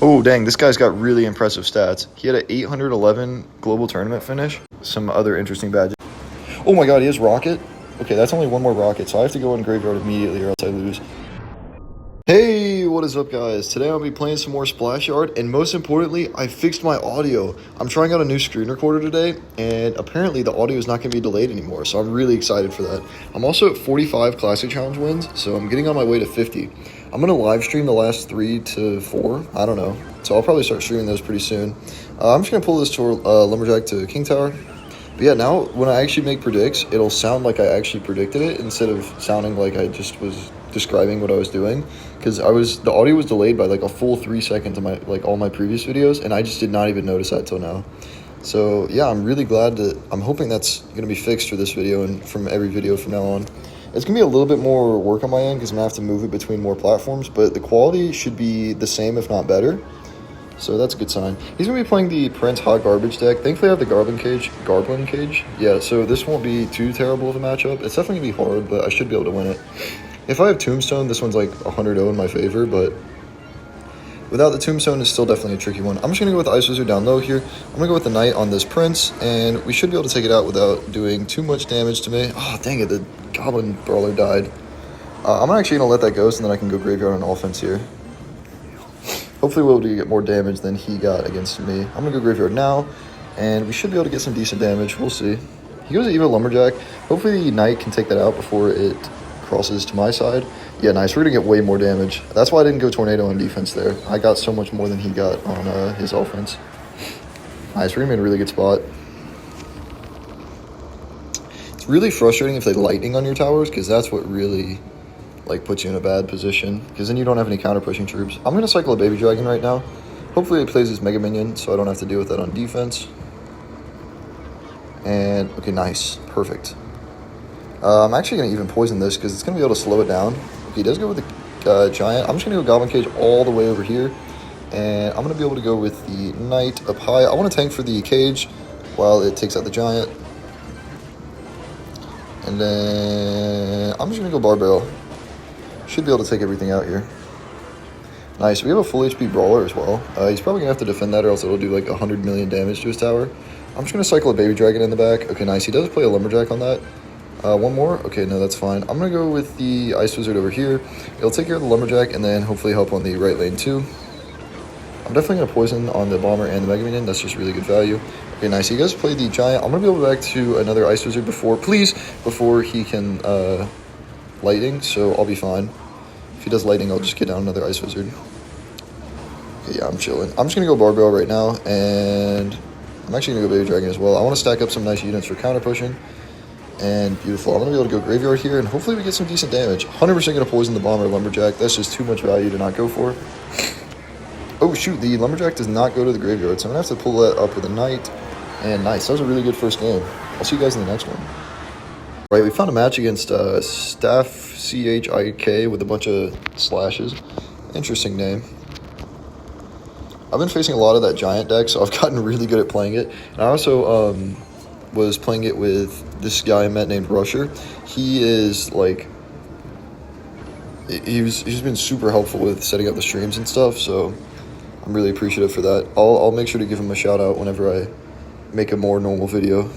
Oh, dang, this guy's got really impressive stats. He had an 811 global tournament finish. Some other interesting badges. Oh my god, he has rocket? Okay, that's only one more rocket, so I have to go in graveyard immediately or else I lose. Hey, what is up, guys? Today I'll be playing some more Splash Yard, and most importantly, I fixed my audio. I'm trying out a new screen recorder today, and apparently the audio is not going to be delayed anymore, so I'm really excited for that. I'm also at 45 Classic Challenge wins, so I'm getting on my way to 50. I'm going to live stream the last 3 to 4, I don't know, so I'll probably start streaming those pretty soon. I'm just going to pull this to Lumberjack to King Tower. But yeah, now when I actually make predicts, it'll sound like I actually predicted it instead of sounding like I just was describing what I was doing, because the audio was delayed by like a full 3 seconds of my all my previous videos, and I just did not even notice that till now. So yeah, I'm really glad that I'm hoping that's gonna be fixed for this video and from every video from now on. It's gonna be a little bit more work on my end because I'm gonna have to move it between more platforms, but the quality should be the same if not better. So that's a good sign. He's going to be playing the Prince Hot Garbage deck. Thankfully, I have the Garblin Cage. Yeah, so this won't be too terrible of a matchup. It's definitely going to be hard, but I should be able to win it. If I have Tombstone, this one's like 100-0 in my favor, but without the Tombstone, it's still definitely a tricky one. I'm just going to go with the Ice Wizard down low here. I'm going to go with the Knight on this Prince, and we should be able to take it out without doing too much damage to me. Oh, dang it, the Goblin Brawler died. I'm actually going to let that go, so then I can go Graveyard on offense here. Hopefully we'll be able to get more damage than he got against me. I'm going to go Graveyard now, and we should be able to get some decent damage. We'll see. He goes to Evo Lumberjack. Hopefully the Knight can take that out before it crosses to my side. Yeah, nice. We're going to get way more damage. That's why I didn't go Tornado on defense there. I got so much more than he got on his offense. Nice. We're going to be in a really good spot. It's really frustrating if they lightning on your towers, because that's what really puts you in a bad position, because then you don't have any counter pushing troops. I'm going to cycle a Baby Dragon right now. Hopefully it plays his Mega Minion, so I don't have to deal with that on defense. And, okay, nice. Perfect. I'm actually going to even poison this, because it's going to be able to slow it down. Okay, he does go with the Giant. I'm just going to go Goblin Cage all the way over here, and I'm going to be able to go with the Knight up high. I want to tank for the Cage while it takes out the Giant. And then I'm just going to go Barbell. Should be able to take everything out here. Nice. We have a full HP Brawler as well. He's probably going to have to defend that, or else it'll do like 100 million damage to his tower. I'm just going to cycle a Baby Dragon in the back. Okay, nice. He does play a Lumberjack on that. One more. Okay, no, that's fine. I'm going to go with the Ice Wizard over here. It'll take care of the Lumberjack and then hopefully help on the right lane too. I'm definitely going to poison on the Bomber and the Mega Minion. That's just really good value. Okay, nice. He does play the Giant. I'm going to be able to go back to another Ice Wizard before he can Lightning, so I'll be fine. If he does Lightning, I'll just get down another Ice Wizard. Okay, yeah, I'm chilling. I'm just going to go Barbell right now, and I'm actually going to go Baby Dragon as well. I want to stack up some nice units for counter pushing, and beautiful. I'm going to be able to go Graveyard here, and hopefully we get some decent damage. 100% going to poison the Bomber Lumberjack. That's just too much value to not go for. Oh, shoot, the Lumberjack does not go to the Graveyard, so I'm going to have to pull that up with a Knight, and nice. That was a really good first game. I'll see you guys in the next one. Right, we found a match against Staff CHIK with a bunch of slashes. Interesting name. I've been facing a lot of that Giant deck, so I've gotten really good at playing it. And I also was playing it with this guy I met named Rusher. He is he's been super helpful with setting up the streams and stuff, so I'm really appreciative for that. I'll make sure to give him a shout out whenever I make a more normal video.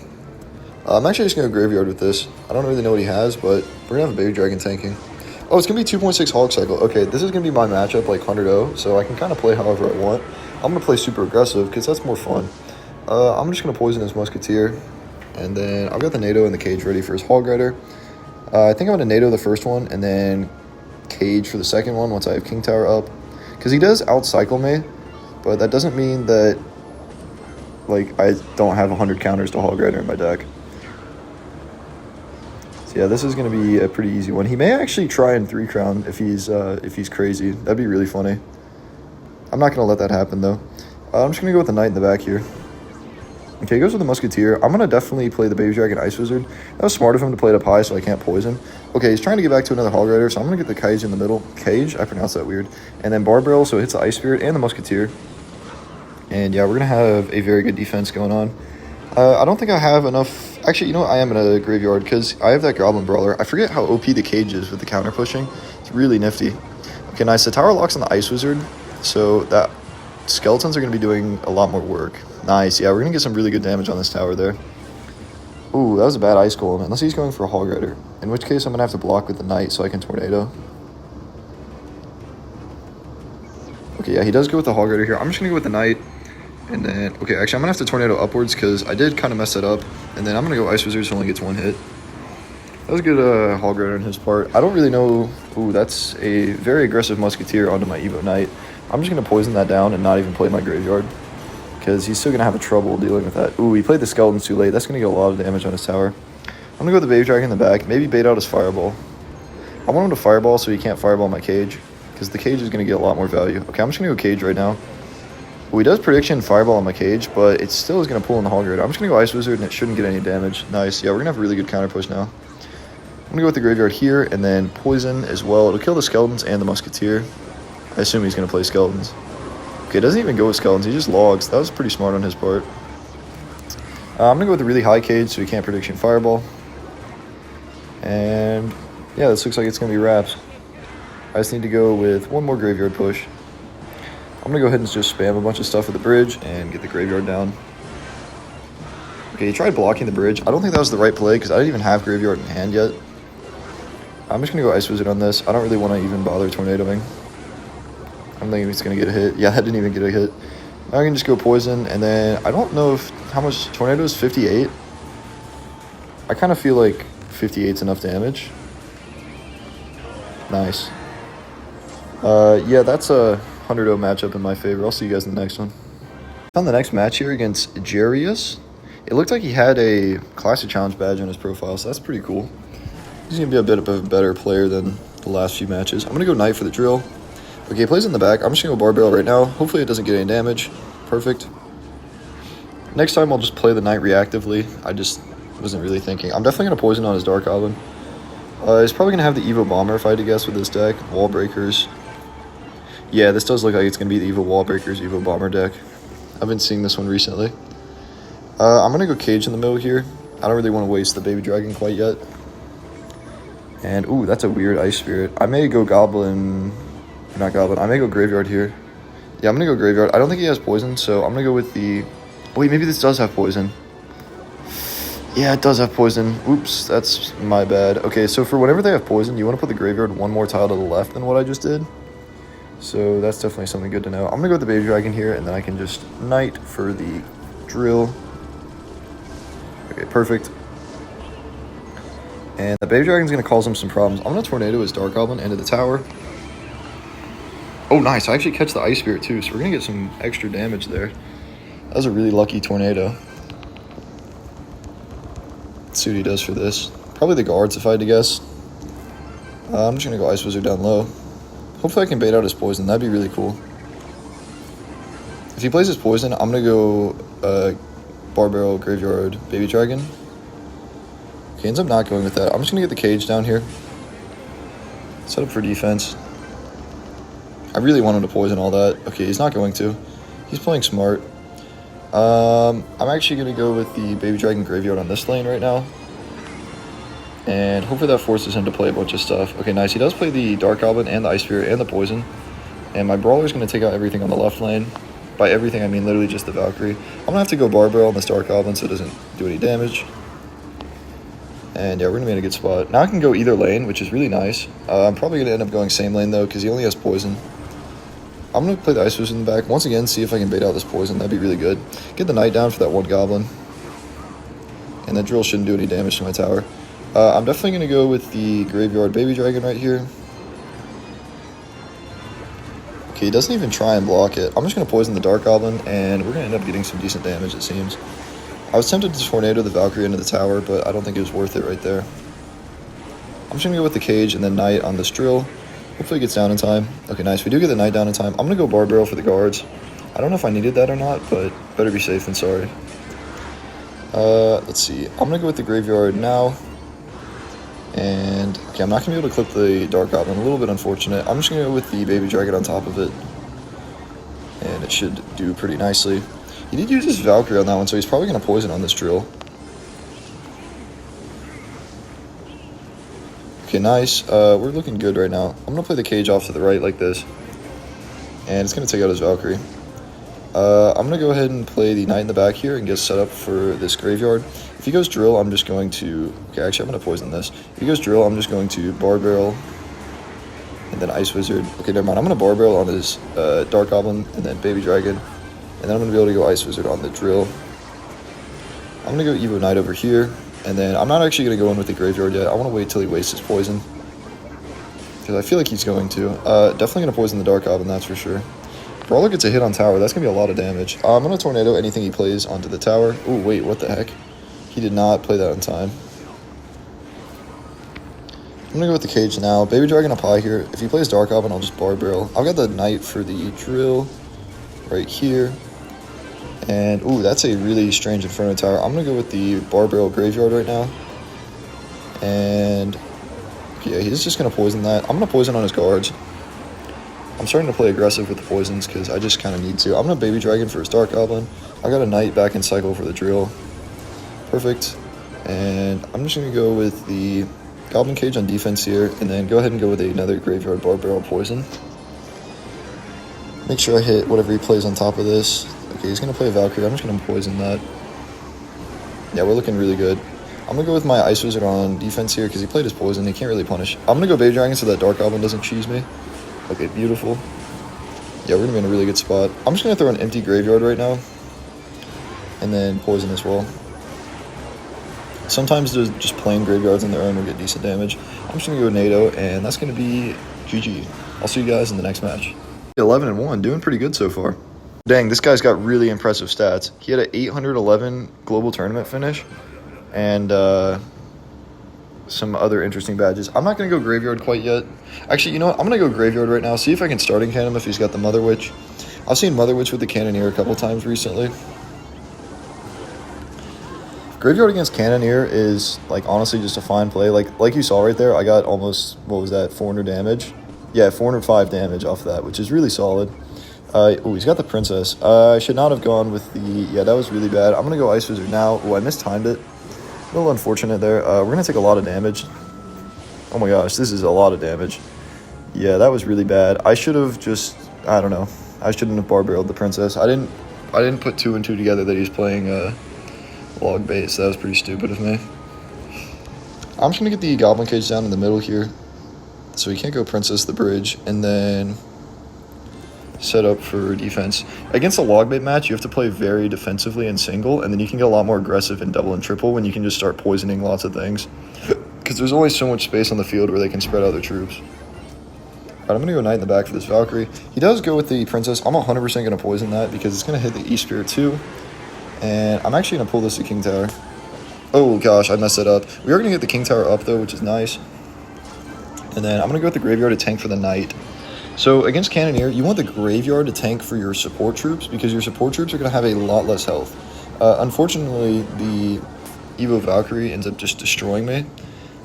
I'm actually just going to go Graveyard with this. I don't really know what he has, but we're going to have a Baby Dragon tanking. Oh, it's going to be 2.6 Hog Cycle. Okay, this is going to be my matchup, 100-0, so I can kind of play however I want. I'm going to play super aggressive, because that's more fun. I'm just going to poison his Musketeer, and then I've got the NATO and the Cage ready for his Hog Rider. I think I'm going to NATO the first one, and then Cage for the second one once I have King Tower up. Because he does out-cycle me, but that doesn't mean that, I don't have 100 counters to Hog Rider in my deck. Yeah, this is going to be a pretty easy one. He may actually try and 3-crown if he's crazy. That'd be really funny. I'm not going to let that happen, though. I'm just going to go with the Knight in the back here. Okay, he goes with the Musketeer. I'm going to definitely play the Baby Dragon Ice Wizard. That was smart of him to play it up high so I can't poison. Okay, he's trying to get back to another Hog Rider, so I'm going to get the Cage in the middle. Cage? I pronounced that weird. And then Barbell, so it hits the Ice Spirit and the Musketeer. And yeah, we're going to have a very good defense going on. I don't think I have enough. Actually, you know what? I am in a Graveyard because I have that Goblin Brawler. I forget how OP the Cage is with the counter pushing. It's really nifty. Okay, nice. The tower locks on the Ice Wizard, so that Skeletons are going to be doing a lot more work. Nice. Yeah, we're going to get some really good damage on this tower there. Ooh, that was a bad Ice Golem. Unless he's going for a Hog Rider. In which case, I'm going to have to block with the Knight so I can Tornado. Okay, yeah, he does go with the Hog Rider here. I'm just going to go with the Knight. And then, okay, actually, I'm going to have to Tornado upwards because I did kind of mess that up. And then I'm going to go Ice Wizard so it only gets one hit. That was a good Hog Rider on his part. I don't really know. Ooh, that's a very aggressive Musketeer onto my Evo Knight. I'm just going to poison that down and not even play my Graveyard. Because he's still going to have trouble dealing with that. Ooh, he played the Skeletons too late. That's going to get a lot of damage on his tower. I'm going to go with the Baby Dragon in the back. Maybe bait out his Fireball. I want him to Fireball so he can't Fireball my Cage. Because the Cage is going to get a lot more value. Okay, I'm just going to go Cage right now. Well, he does Prediction Fireball on my Cage, but it still is going to pull in the Hog Rider. I'm just going to go Ice Wizard and it shouldn't get any damage. Nice. Yeah, we're going to have a really good counter push now. I'm going to go with the Graveyard here and then Poison as well. It'll kill the Skeletons and the Musketeer. I assume he's going to play Skeletons. Okay, it doesn't even go with Skeletons. He just logs. That was pretty smart on his part. I'm going to go with the really high Cage so he can't Prediction Fireball. And yeah, this looks like it's going to be wraps. I just need to go with one more Graveyard push. I'm going to go ahead and just spam a bunch of stuff with the bridge and get the Graveyard down. Okay, he tried blocking the bridge. I don't think that was the right play because I didn't even have Graveyard in hand yet. I'm just going to go Ice Wizard on this. I don't really want to even bother Tornadoing. I'm thinking he's going to get a hit. Yeah, I didn't even get a hit. Now I can just go Poison, and then I don't know how much Tornado is. 58. I kind of feel like 58 is enough damage. Nice. Yeah, that's a 100-0 matchup in my favor. I'll see you guys in the next one. On the next match here against Jarius, it looked like he had a Classic Challenge badge on his profile, so that's pretty cool. He's going to be a bit of a better player than the last few matches. I'm going to go Knight for the drill. Okay, he plays in the back. I'm just going to go Barbell right now. Hopefully it doesn't get any damage. Perfect. Next time I'll just play the Knight reactively. I just wasn't really thinking. I'm definitely going to Poison on his Dark Goblin. He's probably going to have the Evo Bomber if I had to guess with this deck. Wall Breakers. Yeah, this does look like it's going to be the Evo Wall Breakers, Evo Bomber deck. I've been seeing this one recently. I'm going to go Cage in the middle here. I don't really want to waste the Baby Dragon quite yet. And, ooh, that's a weird Ice Spirit. I may go Goblin. Not Goblin. I may go Graveyard here. Yeah, I'm going to go Graveyard. I don't think he has Poison, so I'm going to go with the... Wait, maybe this does have Poison. Yeah, it does have Poison. Oops, that's my bad. Okay, so for whenever they have Poison, you want to put the Graveyard one more tile to the left than what I just did. So that's definitely something good to know. I'm going to go with the Baby Dragon here, and then I can just Knight for the drill. Okay, perfect. And the Baby Dragon's going to cause him some problems. I'm going to Tornado his Dark Goblin into the tower. Oh, nice. I actually catch the Ice Spirit, too, so we're going to get some extra damage there. That was a really lucky Tornado. Let's see what he does for this. Probably the guards, if I had to guess. I'm just going to go Ice Wizard down low. Hopefully I can bait out his Poison. That'd be really cool. If he plays his Poison, I'm going to go Barbell, Graveyard, Baby Dragon. Okay, ends up not going with that. I'm just going to get the Cage down here. Set up for defense. I really want him to Poison all that. Okay, he's not going to. He's playing smart. I'm actually going to go with the Baby Dragon Graveyard on this lane right now. And hopefully that forces him to play a bunch of stuff. Okay, nice. He does play the Dark Goblin and the Ice Spirit and the Poison. And my Brawler is going to take out everything on the left lane. By everything, I mean literally just the Valkyrie. I'm going to have to go Barbell on this Dark Goblin so it doesn't do any damage. And yeah, we're going to be in a good spot. Now I can go either lane, which is really nice. I'm probably going to end up going same lane, though, because he only has Poison. I'm going to play the Ice Wizard in the back. Once again, see if I can bait out this Poison. That'd be really good. Get the Knight down for that one Goblin. And that drill shouldn't do any damage to my tower. I'm definitely going to go with the Graveyard Baby Dragon right here. Okay, he doesn't even try and block it. I'm just going to Poison the Dark Goblin, and we're going to end up getting some decent damage, it seems. I was tempted to Tornado the Valkyrie into the tower, but I don't think it was worth it right there. I'm just going to go with the Cage and then Knight on this drill. Hopefully it gets down in time. Okay, nice. We do get the Knight down in time. I'm going to go Barbell for the guards. I don't know if I needed that or not, but better be safe than sorry. Let's see. I'm going to go with the Graveyard now. And, okay, I'm not going to be able to clip the Dark Goblin. A little bit unfortunate. I'm just going to go with the Baby Dragon on top of it. And it should do pretty nicely. He did use his Valkyrie on that one, so he's probably going to Poison on this drill. Okay, nice. We're looking good right now. I'm going to play the Cage off to the right like this. And it's going to take out his Valkyrie. I'm going to go ahead and play the knight in the back here and get set up for this graveyard. If he goes drill, I'm just going to... Okay, actually, I'm going to poison this. If he goes drill, I'm just going to bar barrel and then ice wizard. Okay, never mind. I'm going to bar barrel on this dark goblin and then baby dragon. And then I'm going to be able to go ice wizard on the drill. I'm going to go evo knight over here. And then I'm not actually going to go in with the graveyard yet. I want to wait till he wastes his poison, because I feel like he's going to. Definitely going to poison the dark goblin, that's for sure. Brawler gets a hit on tower. That's going to be a lot of damage. I'm going to tornado anything he plays onto the tower. Oh, wait, what the heck? He did not play that in time. I'm going to go with the cage now. Baby dragon up high here. If he plays dark goblin, I'll just bar barrel. I've got the knight for the drill right here. And, ooh, that's a really strange Inferno Tower. I'm going to go with the bar barrel graveyard right now. And, yeah, he's just going to poison that. I'm going to poison on his guards. I'm starting to play aggressive with the poisons because I just kind of need to. I'm going to baby dragon for his dark goblin. I got a knight back in cycle for the drill. Perfect. And I'm just going to go with the goblin cage on defense here. And then go ahead and go with another graveyard bar barrel poison. Make sure I hit whatever he plays on top of this. Okay, he's going to play a Valkyrie. I'm just going to poison that. Yeah, we're looking really good. I'm going to go with my Ice Wizard on defense here because he played his poison. He can't really punish. I'm going to go Baby Dragon so that Dark Goblin doesn't cheese me. Okay, beautiful. Yeah, we're going to be in a really good spot. I'm just going to throw an empty graveyard right now. And then poison as well. Sometimes there's just plain graveyards on their own will get decent damage. I'm just going to go NATO, and that's going to be GG. I'll see you guys in the next match. 11-1, doing pretty good so far. Dang, this guy's got really impressive stats. He had an 811 global tournament finish and some other interesting badges. I'm not going to go graveyard quite yet. Actually, you know what? I'm going to go graveyard right now. See if I can starting can him if he's got the Mother Witch. I've seen Mother Witch with the Cannoneer a couple times recently. Graveyard against Cannoneer is, like, honestly just a fine play. Like you saw right there, I got almost, what was that, 400 damage? Yeah, 405 damage off that, which is really solid. Oh, he's got the princess. I should not have gone with the... Yeah, that was really bad. I'm going to go Ice Wizard now. Oh, I mistimed it. A little unfortunate there. We're going to take a lot of damage. Oh my gosh, this is a lot of damage. Yeah, that was really bad. I should have just... I don't know. I shouldn't have bar barreled the princess. I didn't put 2 and 2 together that he's playing log base. That was pretty stupid of me. I'm just going to get the Goblin Cage down in the middle here. So he can't go Princess the Bridge. And then... set up for defense. Against a log bait match, you have to play very defensively in single, and then you can get a lot more aggressive in double and triple when you can just start poisoning lots of things. Because there's always so much space on the field where they can spread out their troops. Alright, I'm going to go knight in the back for this Valkyrie. He does go with the princess. I'm 100% going to poison that because it's going to hit the E-Spirit too. And I'm actually going to pull this to King Tower. Oh gosh, I messed it up. We are going to get the King Tower up though, which is nice. And then I'm going to go with the graveyard to tank for the knight. So against Cannoneer, you want the graveyard to tank for your support troops because your support troops are going to have a lot less health. Unfortunately, the Evo Valkyrie ends up just destroying me.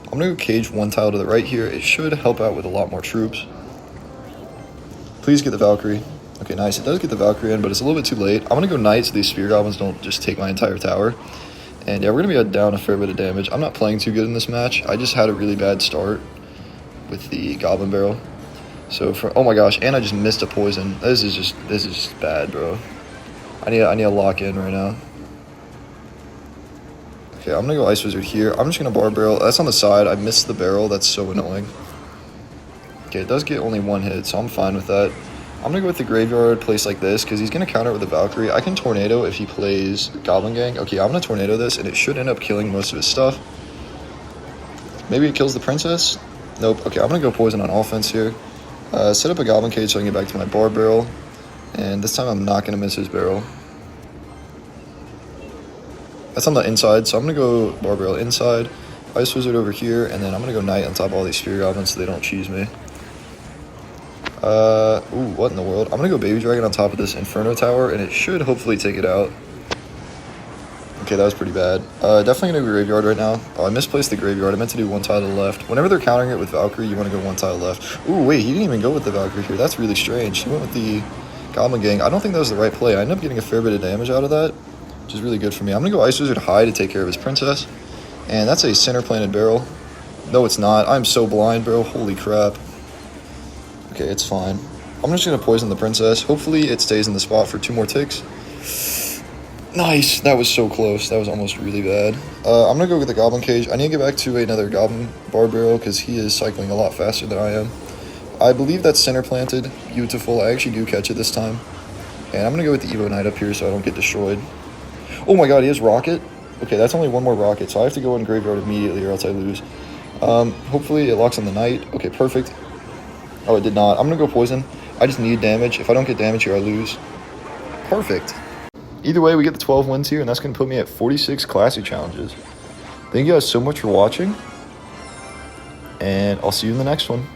I'm going to go cage one tile to the right here. It should help out with a lot more troops. Please get the Valkyrie. Okay, nice. It does get the Valkyrie in, but it's a little bit too late. I'm going to go knight so these spear goblins don't just take my entire tower. And yeah, we're going to be down a fair bit of damage. I'm not playing too good in this match. I just had a really bad start with the Goblin Barrel. So for oh my gosh, and I just missed a poison. This is just bad, bro. I need to lock in right now. Okay, I'm gonna go Ice Wizard here. I'm just gonna bar barrel. That's on the side. I missed the barrel. That's so annoying. Okay, it does get only 1 hit, so I'm fine with that. I'm gonna go with the graveyard place like this because he's gonna counter it with the Valkyrie. I can tornado if he plays Goblin Gang. Okay, I'm gonna tornado this, and it should end up killing most of his stuff. Maybe it kills the princess. Nope. Okay, I'm gonna go poison on offense here. Set up a Goblin Cage so I can get back to my bar barrel. And this time I'm not going to miss his barrel. That's on the inside, so I'm going to go bar barrel inside. Ice Wizard over here, and then I'm going to go knight on top of all these spear goblins so they don't cheese me. Ooh, what in the world? I'm going to go baby dragon on top of this Inferno Tower, and it should hopefully take it out. Okay, that was pretty bad. Definitely going to go graveyard right now. Oh, I misplaced the graveyard. I meant to do 1 tile to the left. Whenever they're countering it with Valkyrie, you want to go 1 tile left. Ooh, wait, he didn't even go with the Valkyrie here. That's really strange. He went with the Goblin Gang. I don't think that was the right play. I ended up getting a fair bit of damage out of that, which is really good for me. I'm going to go Ice Wizard high to take care of his princess. And that's a center planted barrel. No, it's not. I'm so blind, bro. Holy crap. Okay, it's fine. I'm just going to poison the princess. Hopefully it stays in the spot for 2 more ticks. Nice. That was so close. That was almost really bad. I'm going to go get the goblin cage. I need to get back to another goblin bar barrel because he is cycling a lot faster than I am. I believe that's center planted. Beautiful. I actually do catch it this time. And I'm going to go with the Evo Knight up here so I don't get destroyed. Oh my god, he has rocket. Okay, that's only 1 more rocket, so I have to go in graveyard immediately or else I lose. Hopefully it locks on the knight. Okay, perfect. Oh, it did not. I'm going to go poison. I just need damage. If I don't get damage here, I lose. Perfect. Either way, we get the 12 wins here, and that's going to put me at 46 classic challenges. Thank you guys so much for watching, and I'll see you in the next one.